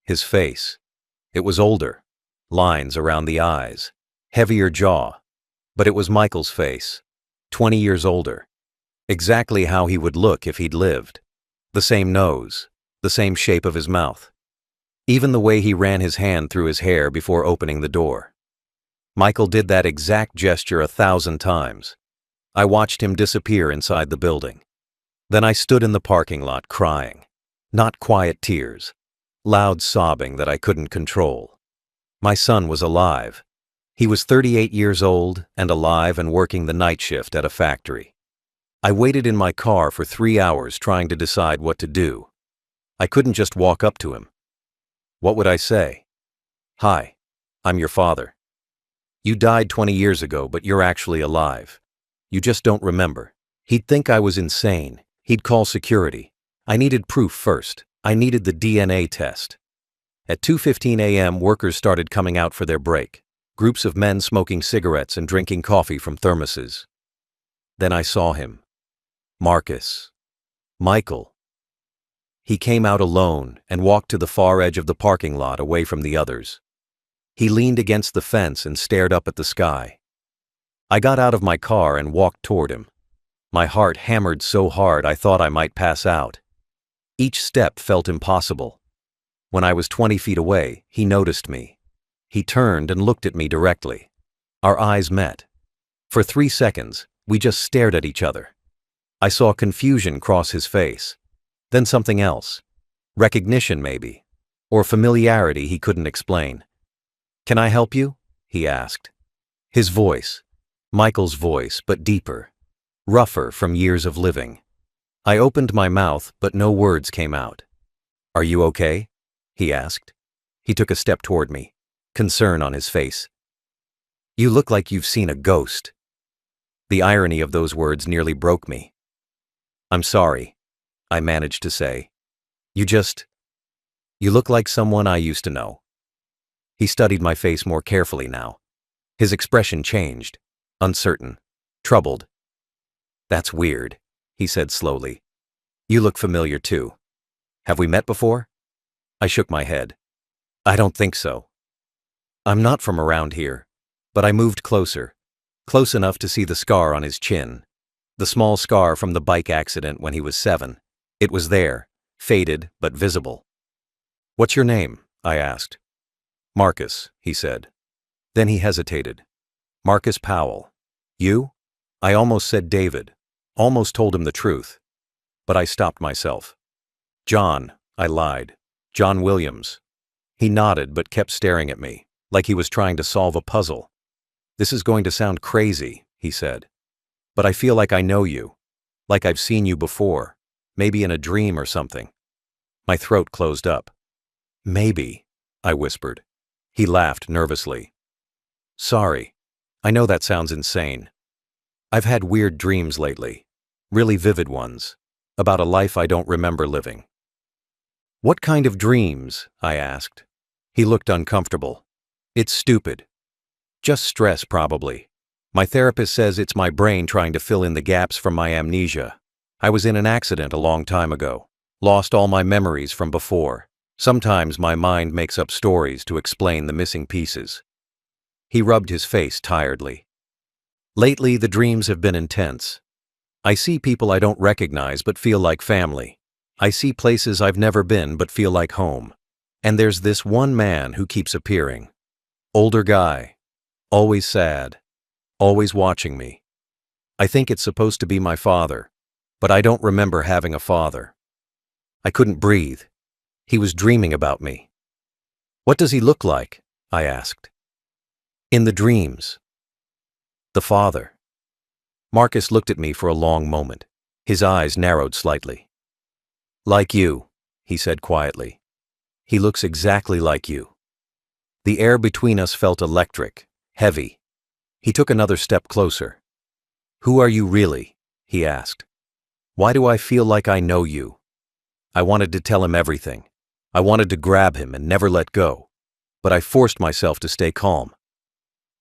His face. It was older. Lines around the eyes. Heavier jaw. But it was Michael's face. 20 years older. Exactly how he would look if he'd lived. The same nose. The same shape of his mouth. Even the way he ran his hand through his hair before opening the door. Michael did that exact gesture 1,000 times. I watched him disappear inside the building. Then I stood in the parking lot crying. Not quiet tears. Loud sobbing that I couldn't control. My son was alive. He was 38 years old and alive and working the night shift at a factory. I waited in my car for 3 hours trying to decide what to do. I couldn't just walk up to him. What would I say? Hi, I'm your father. You died 20 years ago, but you're actually alive. You just don't remember. He'd think I was insane. He'd call security. I needed proof first. I needed the DNA test. At 2:15 a.m., workers started coming out for their break. Groups of men smoking cigarettes and drinking coffee from thermoses. Then I saw him. Marcus. Michael. He came out alone and walked to the far edge of the parking lot away from the others. He leaned against the fence and stared up at the sky. I got out of my car and walked toward him. My heart hammered so hard I thought I might pass out. Each step felt impossible. When I was 20 feet away, he noticed me. He turned and looked at me directly. Our eyes met. For 3 seconds, we just stared at each other. I saw confusion cross his face. Then something else. Recognition, maybe. Or familiarity he couldn't explain. "Can I help you?" he asked. His voice. Michael's voice, but deeper. Rougher from years of living. I opened my mouth, but no words came out. "Are you okay?" he asked. He took a step toward me, concern on his face. "You look like you've seen a ghost." The irony of those words nearly broke me. "I'm sorry," I managed to say. You look like someone I used to know." He studied my face more carefully now. His expression changed. Uncertain. Troubled. "That's weird," he said slowly. "You look familiar too. Have we met before?" I shook my head. "I don't think so. I'm not from around here." But I moved closer. Close enough to see the scar on his chin. The small scar from the bike accident when he was 7. It was there, faded but visible. "What's your name?" I asked. "Marcus," he said. Then he hesitated. "Marcus Powell. You?" I almost said David. Almost told him the truth. But I stopped myself. "John," I lied. "John Williams." He nodded but kept staring at me, like he was trying to solve a puzzle. "This is going to sound crazy," he said. "But I feel like I know you. Like I've seen you before. Maybe in a dream or something." My throat closed up. "Maybe," I whispered. He laughed nervously. "Sorry. I know that sounds insane. I've had weird dreams lately. Really vivid ones. About a life I don't remember living." "What kind of dreams?" I asked. He looked uncomfortable. "It's stupid. Just stress, probably. My therapist says it's my brain trying to fill in the gaps from my amnesia. I was in an accident a long time ago. Lost all my memories from before. Sometimes my mind makes up stories to explain the missing pieces." He rubbed his face tiredly. "Lately, the dreams have been intense. I see people I don't recognize but feel like family. I see places I've never been but feel like home. And there's this one man who keeps appearing. Older guy. Always sad. Always watching me. I think it's supposed to be my father, but I don't remember having a father." I couldn't breathe. He was dreaming about me. "What does he look like?" I asked. In the dreams. The father. Marcus looked at me for a long moment. His eyes narrowed slightly. Like you, he said quietly. He looks exactly like you. The air between us felt electric, heavy. He took another step closer. Who are you really? He asked. Why do I feel like I know you? I wanted to tell him everything. I wanted to grab him and never let go. But I forced myself to stay calm.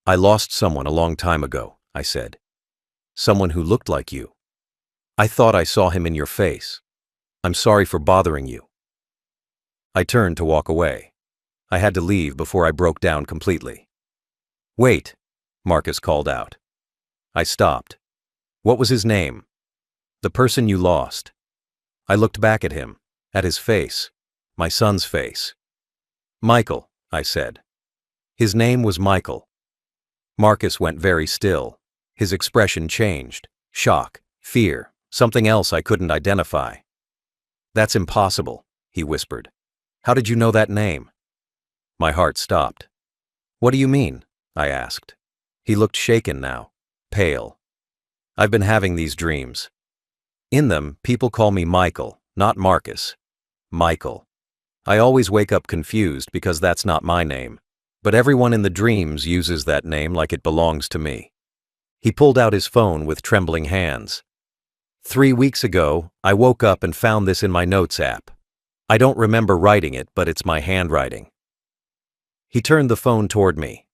I lost someone a long time ago, I said. Someone who looked like you. I thought I saw him in your face. I'm sorry for bothering you. I turned to walk away. I had to leave before I broke down completely. Wait, Marcus called out. I stopped. What was his name? The person you lost. I looked back at him, at his face, my son's face. Michael, I said. His name was Michael. Marcus went very still. His expression changed. Shock, fear, something else I couldn't identify. That's impossible, he whispered. How did you know that name? My heart stopped. What do you mean? I asked. He looked shaken now, pale. I've been having these dreams. In them, people call me Michael, not Marcus. Michael. I always wake up confused because that's not my name. But everyone in the dreams uses that name like it belongs to me. He pulled out his phone with trembling hands. 3 weeks ago, I woke up and found this in my notes app. I don't remember writing it, but it's my handwriting. He turned the phone toward me.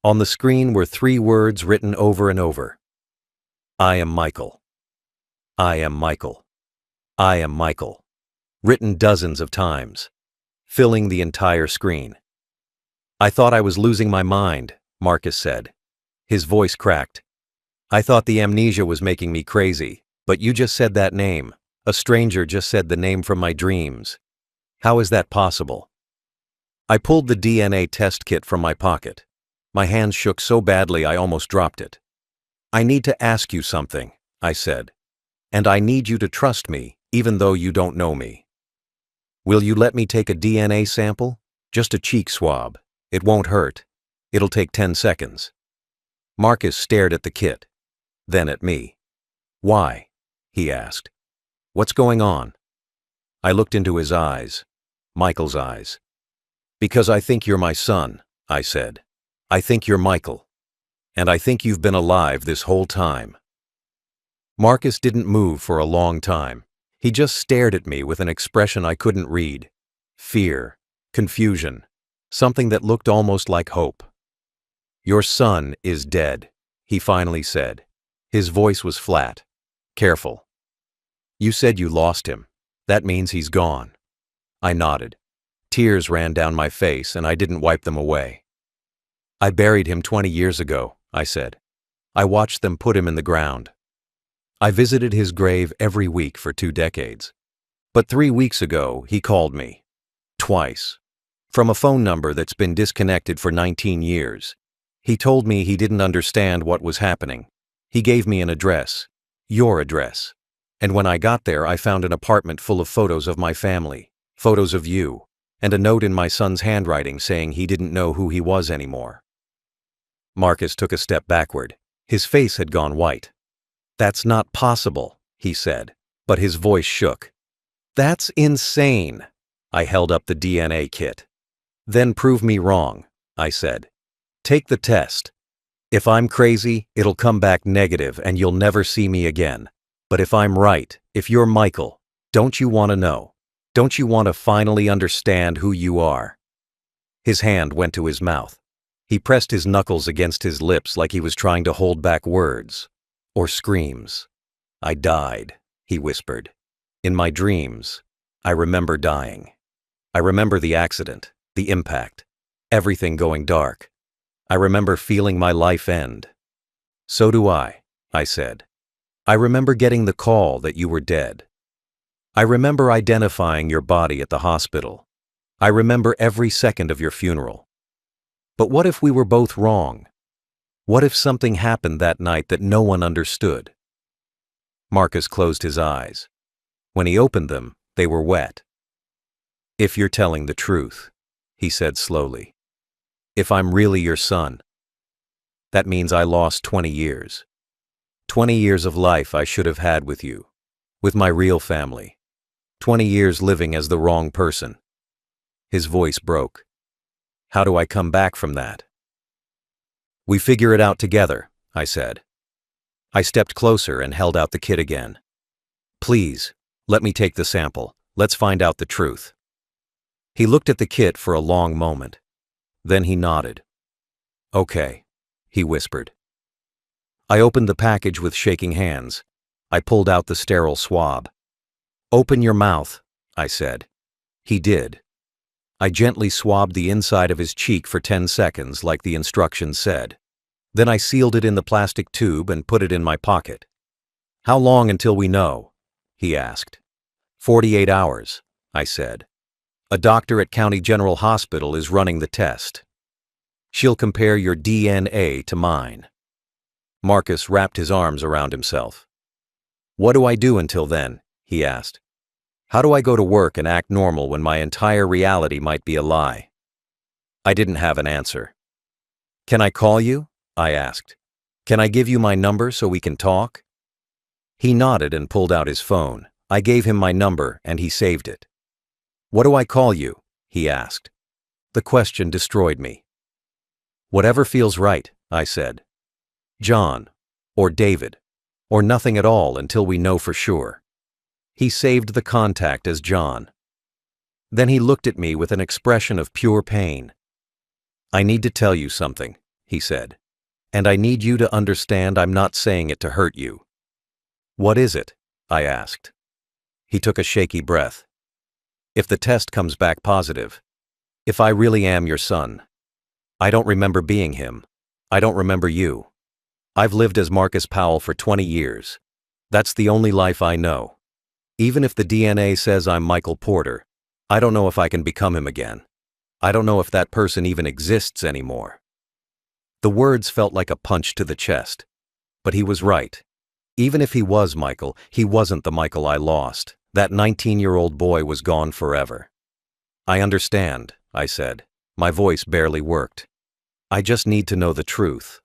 On the screen were 3 words written over and over. I am Michael. I am Michael. I am Michael. Written dozens of times, filling the entire screen. I thought I was losing my mind, Marcus said. His voice cracked. I thought the amnesia was making me crazy, but you just said that name. A stranger just said the name from my dreams. How is that possible? I pulled the DNA test kit from my pocket. My hands shook so badly I almost dropped it. I need to ask you something, I said. And I need you to trust me, even though you don't know me. Will you let me take a DNA sample? Just a cheek swab. It won't hurt. It'll take 10 seconds. Marcus stared at the kit, then at me. Why? He asked. What's going on? I looked into his eyes, Michael's eyes. Because I think you're my son, I said. I think you're Michael. And I think you've been alive this whole time. Marcus didn't move for a long time. He just stared at me with an expression I couldn't read. Fear, confusion, something that looked almost like hope. Your son is dead, he finally said. His voice was flat, careful. You said you lost him. That means he's gone. I nodded. Tears ran down my face and I didn't wipe them away. I buried him 20 years ago, I said. I watched them put him in the ground. I visited his grave every week for 2 decades. But 3 weeks ago, he called me. Twice. From a phone number that's been disconnected for 19 years. He told me he didn't understand what was happening. He gave me an address. Your address. And when I got there, I found an apartment full of photos of my family, photos of you, and a note in my son's handwriting saying he didn't know who he was anymore. Marcus took a step backward. His face had gone white. That's not possible, he said, but his voice shook. That's insane. I held up the DNA kit. Then prove me wrong, I said. Take the test. If I'm crazy, it'll come back negative and you'll never see me again. But if I'm right, if you're Michael, don't you want to know? Don't you want to finally understand who you are? His hand went to his mouth. He pressed his knuckles against his lips like he was trying to hold back words. Or screams. I died, he whispered. In my dreams, I remember dying. I remember the accident, the impact, everything going dark. I remember feeling my life end. So do I said. I remember getting the call that you were dead. I remember identifying your body at the hospital. I remember every second of your funeral. But what if we were both wrong? What if something happened that night that no one understood? Marcus closed his eyes. When he opened them, they were wet. If you're telling the truth, he said slowly. If I'm really your son, that means I lost 20 years. 20 years of life I should have had with you, with my real family. 20 years living as the wrong person. His voice broke. How do I come back from that? We figure it out together, I said. I stepped closer and held out the kit again. Please, let me take the sample. Let's find out the truth. He looked at the kit for a long moment. Then he nodded. Okay, he whispered. I opened the package with shaking hands. I pulled out the sterile swab. Open your mouth, I said. He did. I gently swabbed the inside of his cheek for 10 seconds like the instructions said. Then I sealed it in the plastic tube and put it in my pocket. How long until we know? He asked. 48 hours, I said. A doctor at County General Hospital is running the test. She'll compare your DNA to mine. Marcus wrapped his arms around himself. What do I do until then? He asked. How do I go to work and act normal when my entire reality might be a lie? I didn't have an answer. Can I call you? I asked. Can I give you my number so we can talk? He nodded and pulled out his phone. I gave him my number and he saved it. What do I call you? He asked. The question destroyed me. Whatever feels right, I said. John, or David, or nothing at all until we know for sure. He saved the contact as John. Then he looked at me with an expression of pure pain. I need to tell you something, he said. And I need you to understand I'm not saying it to hurt you. What is it? I asked. He took a shaky breath. If the test comes back positive, if I really am your son, I don't remember being him. I don't remember you. I've lived as Marcus Powell for 20 years. That's the only life I know. Even if the DNA says I'm Michael Porter, I don't know if I can become him again. I don't know if that person even exists anymore. The words felt like a punch to the chest. But he was right. Even if he was Michael, he wasn't the Michael I lost. That 19-year-old boy was gone forever. I understand, I said. My voice barely worked. I just need to know the truth.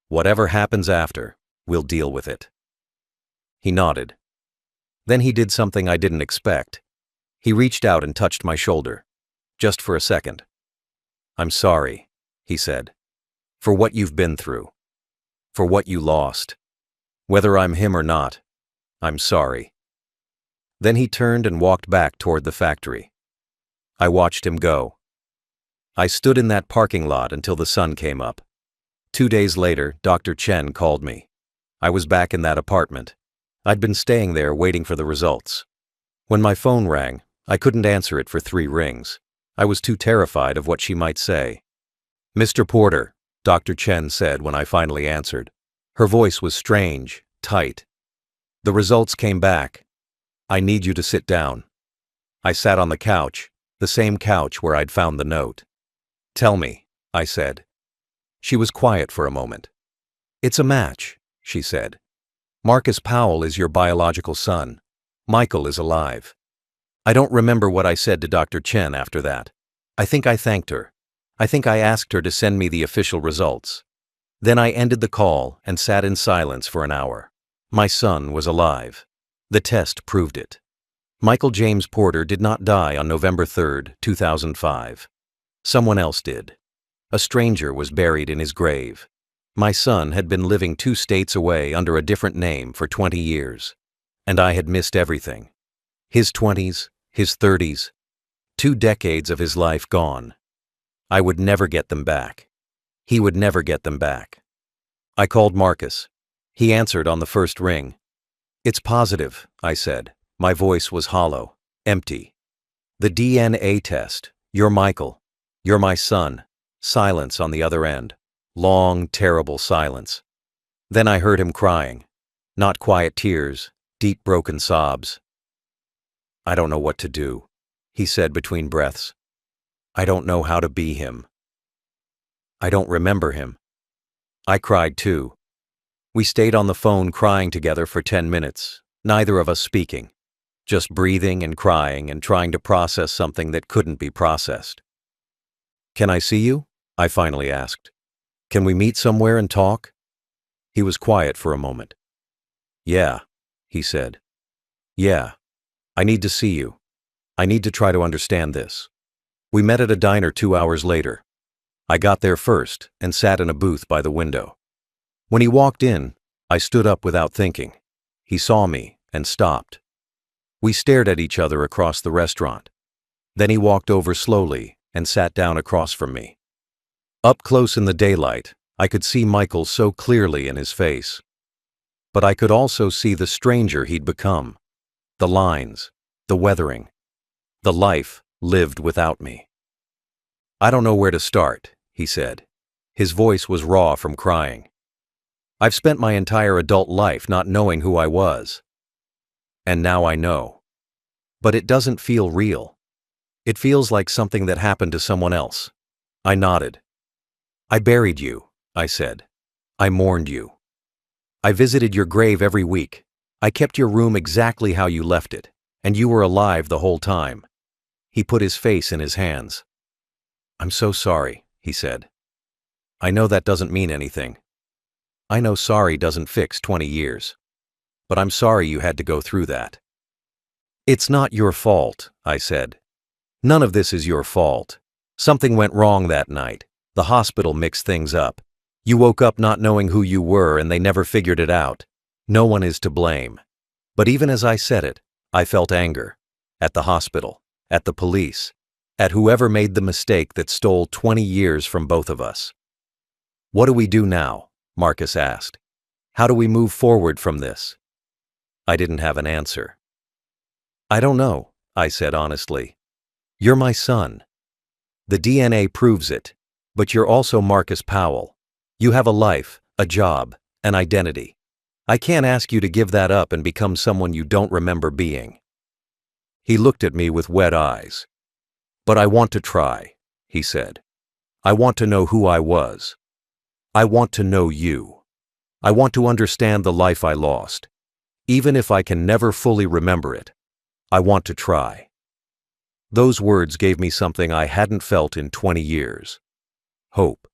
Whatever happens after, we'll deal with it. He nodded. Then he did something I didn't expect. He reached out and touched my shoulder. Just for a second. I'm sorry, he said. For what you've been through. For what you lost. Whether I'm him or not, I'm sorry. Then he turned and walked back toward the factory. I watched him go. I stood in that parking lot until the sun came up. 2 days later, Dr. Chen called me. I was back in that apartment. I'd been staying there waiting for the results. When my phone rang, I couldn't answer it for 3 rings. I was too terrified of what she might say. Mr. Porter, Dr. Chen said when I finally answered. Her voice was strange, tight. The results came back. I need you to sit down. I sat on the couch, the same couch where I'd found the note. Tell me, I said. She was quiet for a moment. It's a match, she said. Marcus Powell is your biological son. Michael is alive. I don't remember what I said to Dr. Chen after that. I think I thanked her. I think I asked her to send me the official results. Then I ended the call and sat in silence for an hour. My son was alive. The test proved it. Michael James Porter did not die on November 3, 2005. Someone else did. A stranger was buried in his grave. My son had been living 2 states away under a different name for 20 years. And I had missed everything. His 20s, his 30s, 2 decades of his life gone. I would never get them back. He would never get them back. I called Marcus. He answered on the first ring. It's positive, I said. My voice was hollow, empty. The DNA test. You're Michael. You're my son. Silence on the other end. Long, terrible silence. Then I heard him crying. Not quiet tears, deep broken sobs. I don't know what to do, he said between breaths. I don't know how to be him. I don't remember him. I cried too. We stayed on the phone crying together for 10 minutes, neither of us speaking, just breathing and crying and trying to process something that couldn't be processed. Can I see you? I finally asked. Can we meet somewhere and talk? He was quiet for a moment. Yeah, he said. Yeah, I need to see you. I need to try to understand this. We met at a diner 2 hours later. I got there first and sat in a booth by the window. When he walked in, I stood up without thinking. He saw me and stopped. We stared at each other across the restaurant. Then he walked over slowly and sat down across from me. Up close in the daylight, I could see Michael so clearly in his face. But I could also see the stranger he'd become. The lines, the weathering, the life lived without me. I don't know where to start, he said. His voice was raw from crying. I've spent my entire adult life not knowing who I was. And now I know. But it doesn't feel real. It feels like something that happened to someone else. I nodded. I buried you, I said. I mourned you. I visited your grave every week. I kept your room exactly how you left it, and you were alive the whole time. He put his face in his hands. I'm so sorry, he said. I know that doesn't mean anything. I know sorry doesn't fix 20 years. But I'm sorry you had to go through that. It's not your fault, I said. None of this is your fault. Something went wrong that night. The hospital mixed things up. You woke up not knowing who you were and they never figured it out. No one is to blame. But even as I said it, I felt anger. At the hospital, at the police, at whoever made the mistake that stole 20 years from both of us. What do we do now? Marcus asked. How do we move forward from this? I didn't have an answer. I don't know, I said honestly. You're my son. The DNA proves it, but you're also Marcus Powell. You have a life, a job, an identity. I can't ask you to give that up and become someone you don't remember being. He looked at me with wet eyes. But I want to try, he said. I want to know who I was. I want to know you. I want to understand the life I lost. Even if I can never fully remember it, I want to try. Those words gave me something I hadn't felt in 20 years. Hope.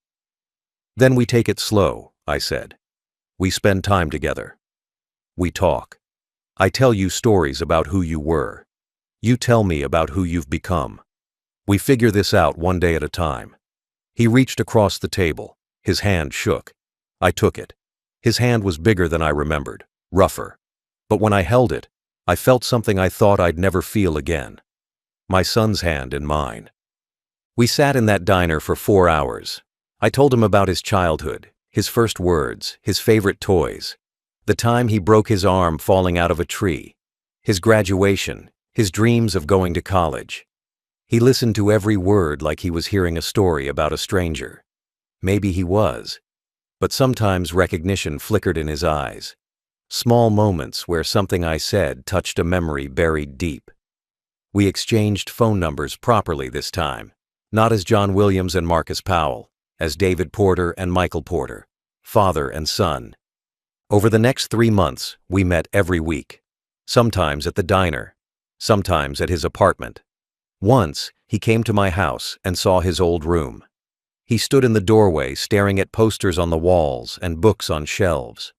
Then we take it slow, I said. We spend time together. We talk. I tell you stories about who you were. You tell me about who you've become. We figure this out one day at a time. He reached across the table. His hand shook. I took it. His hand was bigger than I remembered, rougher. But when I held it, I felt something I thought I'd never feel again. My son's hand in mine. We sat in that diner for 4 hours. I told him about his childhood, his first words, his favorite toys, the time he broke his arm falling out of a tree, his graduation, his dreams of going to college. He listened to every word like he was hearing a story about a stranger. Maybe he was, but sometimes recognition flickered in his eyes. Small moments where something I said touched a memory buried deep. We exchanged phone numbers properly this time, not as John Williams and Marcus Powell, as David Porter and Michael Porter, father and son. Over the next 3 months, we met every week, sometimes at the diner, sometimes at his apartment. Once, he came to my house and saw his old room. He stood in the doorway staring at posters on the walls and books on shelves.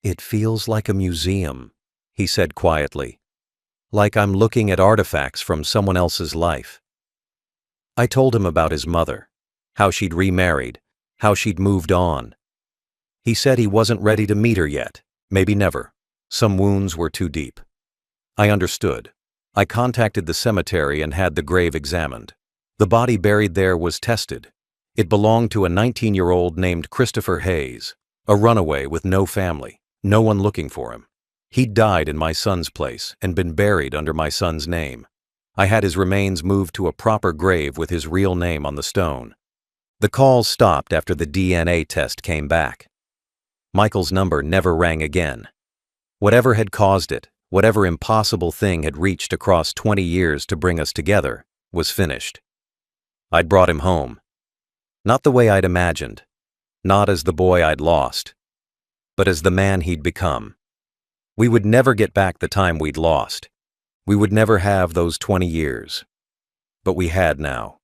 It feels like a museum, he said quietly, like I'm looking at artifacts from someone else's life. I told him about his mother, how she'd remarried, how she'd moved on. He said he wasn't ready to meet her yet, maybe never. Some wounds were too deep. I understood. I contacted the cemetery and had the grave examined. The body buried there was tested. It belonged to a 19-year-old named Christopher Hayes, a runaway with no family, no one looking for him. He'd died in my son's place and been buried under my son's name. I had his remains moved to a proper grave with his real name on the stone. The calls stopped after the DNA test came back. Michael's number never rang again. Whatever had caused it, whatever impossible thing had reached across 20 years to bring us together, was finished. I'd brought him home. Not the way I'd imagined, not as the boy I'd lost, but as the man he'd become. We would never get back the time we'd lost. We would never have those 20 years. But we had now.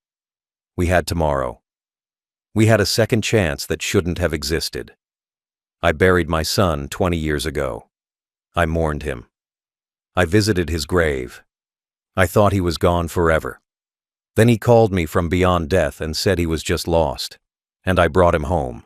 We had tomorrow. We had a second chance that shouldn't have existed. I buried my son 20 years ago. I mourned him. I visited his grave. I thought he was gone forever. Then he called me from beyond death and said he was just lost, and I brought him home.